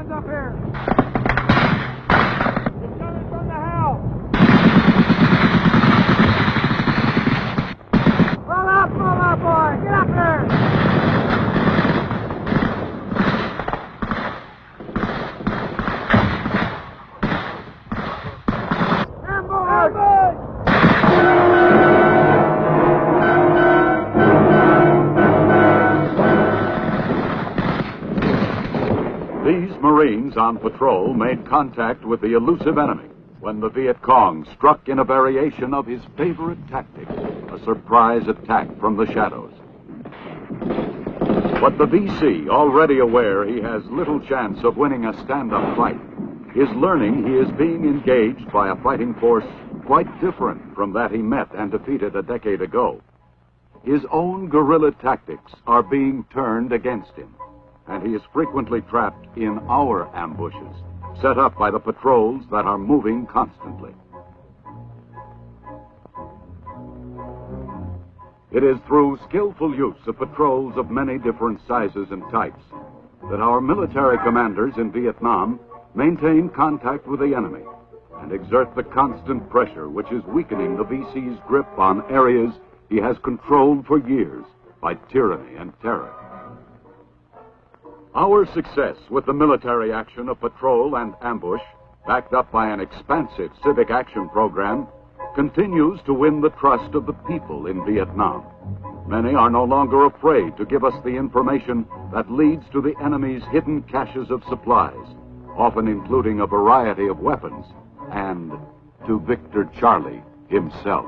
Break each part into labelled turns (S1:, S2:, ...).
S1: guns up here. It's coming from the house. Pull up, boy. Get up here.
S2: These Marines on patrol made contact with the elusive enemy when the Viet Cong struck in a variation of his favorite tactic, a surprise attack from the shadows. But the VC, already aware he has little chance of winning a stand-up fight, is learning he is being engaged by a fighting force quite different from that he met and defeated a decade ago. His own guerrilla tactics are being turned against him, and he is frequently trapped in our ambushes, set up by the patrols that are moving constantly. It is through skillful use of patrols of many different sizes and types that our military commanders in Vietnam maintain contact with the enemy and exert the constant pressure which is weakening the VC's grip on areas he has controlled for years by tyranny and terror. Our success with the military action of patrol and ambush, backed up by an expansive civic action program, continues to win the trust of the people in Vietnam. Many are no longer afraid to give us the information that leads to the enemy's hidden caches of supplies, often including a variety of weapons, and to Victor Charlie himself.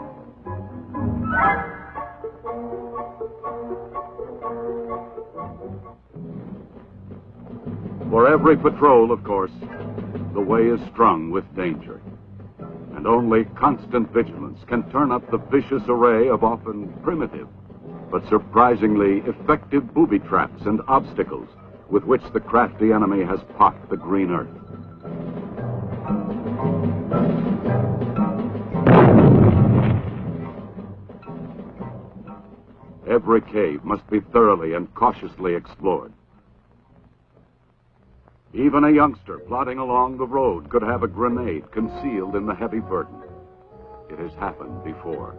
S2: For every patrol, of course, the way is strung with danger. And only constant vigilance can turn up the vicious array of often primitive, but surprisingly effective booby traps and obstacles with which the crafty enemy has pocked the green earth. Every cave must be thoroughly and cautiously explored. Even a youngster plodding along the road could have a grenade concealed in the heavy burden. It has happened before.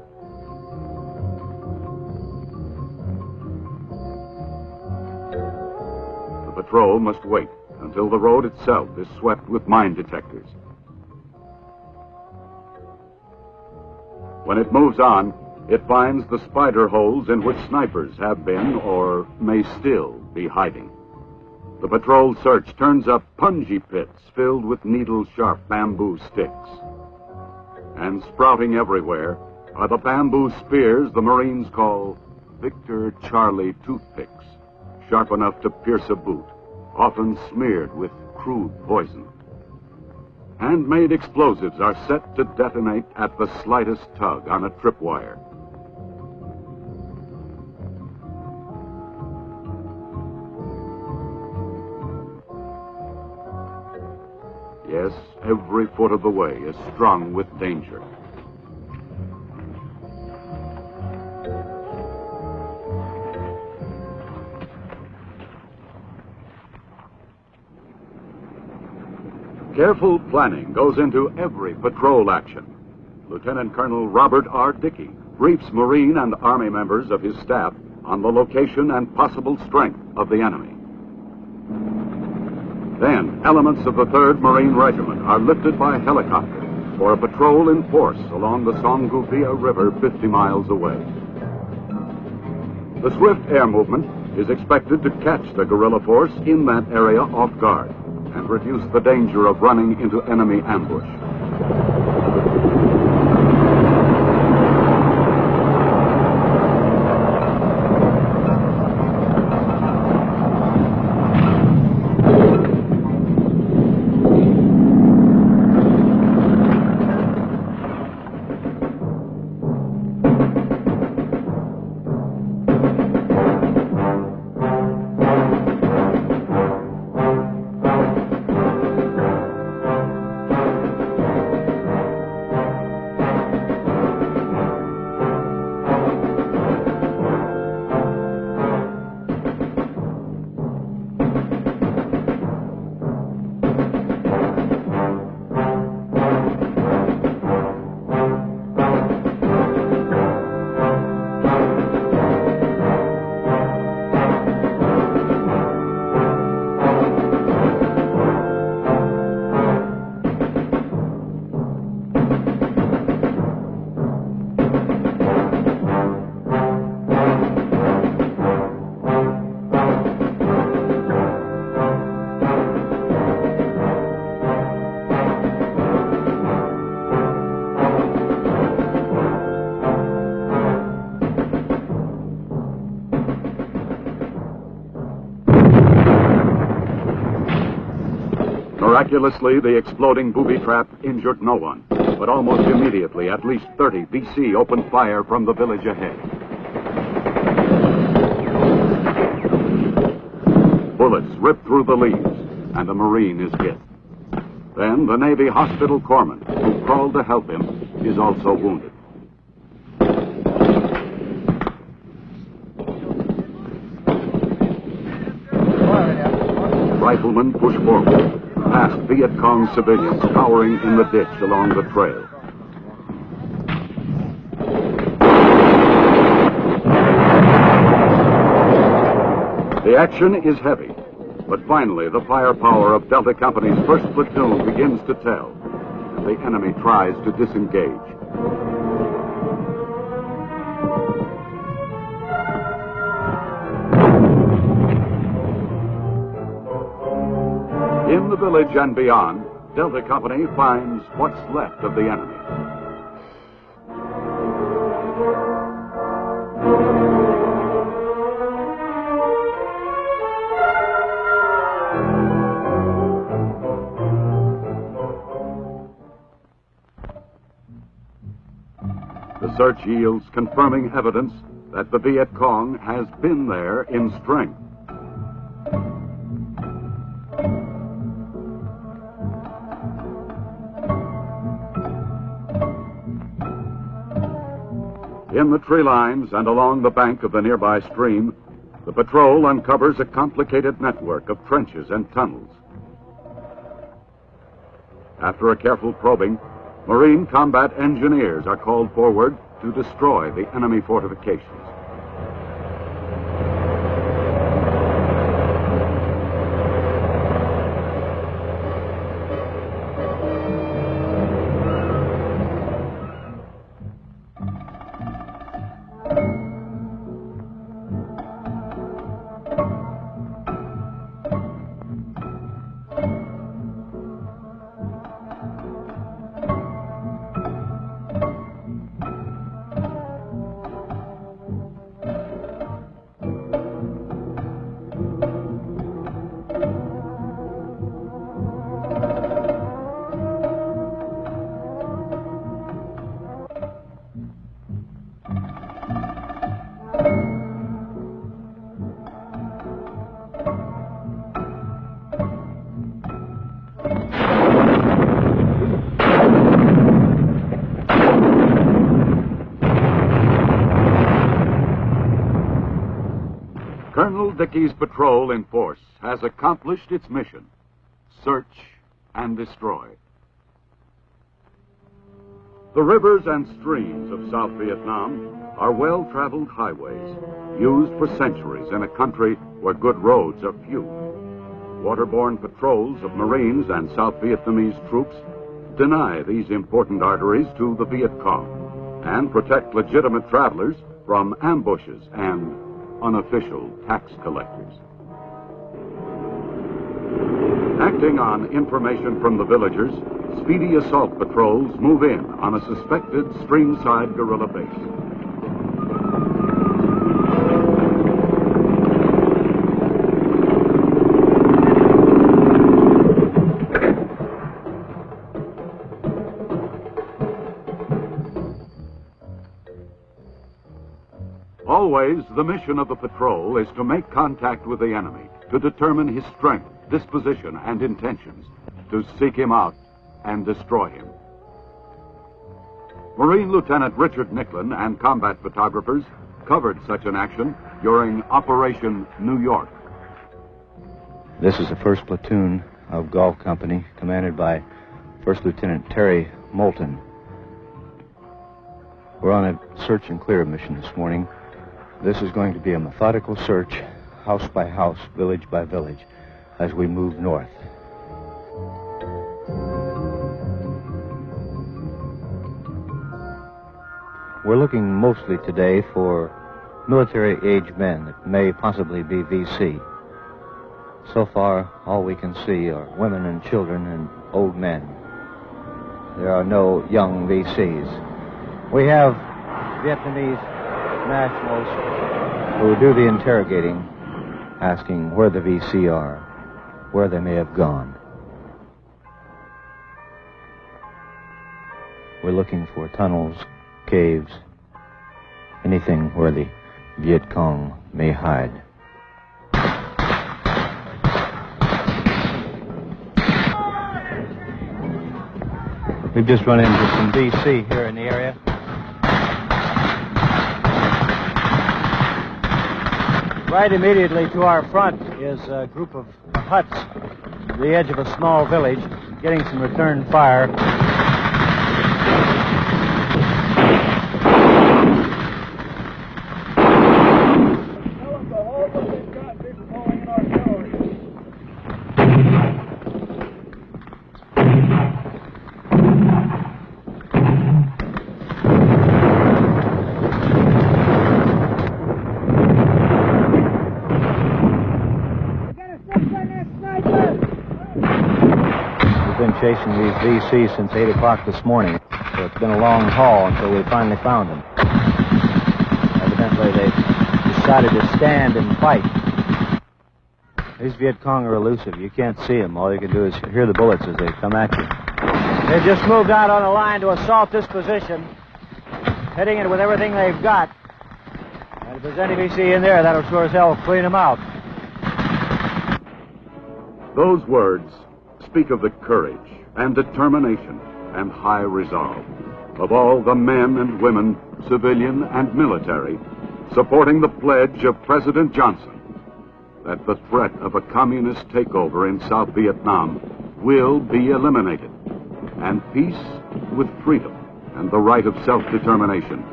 S2: The patrol must wait until the road itself is swept with mine detectors. When it moves on, it finds the spider holes in which snipers have been or may still be hiding. The patrol search turns up punji pits filled with needle-sharp bamboo sticks. And sprouting everywhere are the bamboo spears the Marines call Victor Charlie toothpicks, sharp enough to pierce a boot, often smeared with crude poison. Handmade explosives are set to detonate at the slightest tug on a tripwire. Yes, every foot of the way is strung with danger. Careful planning goes into every patrol action. Lieutenant Colonel Robert R. Dickey briefs Marine and Army members of his staff on the location and possible strength of the enemy. Then, elements of the 3rd Marine Regiment are lifted by helicopter for a patrol in force along the Songuvia River 50 miles away. The swift air movement is expected to catch the guerrilla force in that area off guard and reduce the danger of running into enemy ambush. Miraculously, the exploding booby trap injured no one, but almost immediately, at least 30 VC opened fire from the village ahead. Bullets rip through the leaves, and a Marine is hit. Then the Navy hospital corpsman, who crawled to help him, is also wounded. Riflemen push forward, past Viet Cong civilians cowering in the ditch along the trail. The action is heavy, but finally the firepower of Delta Company's 1st Platoon begins to tell, and the enemy tries to disengage. In the village and beyond, Delta Company finds what's left of the enemy. The search yields confirming evidence that the Viet Cong has been there in strength. In the tree lines and along the bank of the nearby stream, the patrol uncovers a complicated network of trenches and tunnels. After a careful probing, Marine combat engineers are called forward to destroy the enemy fortifications. Colonel Dickey's patrol in force has accomplished its mission: search and destroy. The rivers and streams of South Vietnam are well-traveled highways, used for centuries in a country where good roads are few. Waterborne patrols of Marines and South Vietnamese troops deny these important arteries to the Viet Cong and protect legitimate travelers from ambushes and unofficial tax collectors. Acting on information from the villagers, speedy assault patrols move in on a suspected streamside guerrilla base. Always, the mission of the patrol is to make contact with the enemy, to determine his strength, disposition, and intentions, to seek him out and destroy him. Marine Lieutenant Richard Nicklin and combat photographers covered such an action during Operation New York.
S3: This is the 1st Platoon of Golf Company, commanded by 1st Lieutenant Terry Moulton. We're on a search and clear mission this morning. This is going to be a methodical search, house by house, village by village, as we move north. We're looking mostly today for military-age men that may possibly be VC. So far, all we can see are women and children and old men. There are no young VCs. We have Vietnamese nationals who do the interrogating, asking where the VC are, where they may have gone. We're looking for tunnels, caves, anything where the Viet Cong may hide. We've just run into some VC here in the area. Right immediately to our front is a group of huts at the edge of a small village, getting some return fire. Chasing these VC since 8 o'clock this morning, so it's been a long haul until we finally found them. Evidently, they decided to stand and fight. These Viet Cong are elusive. You can't see them. All you can do is hear the bullets as they come at you. They've just moved out on a line to assault this position, heading in with everything they've got. And if there's any VC in there, that'll sure as hell clean them out.
S2: Those words speak of the courage and determination and high resolve of all the men and women, civilian and military, supporting the pledge of President Johnson that the threat of a communist takeover in South Vietnam will be eliminated, and peace with freedom and the right of self-determination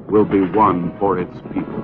S2: will be won for its people.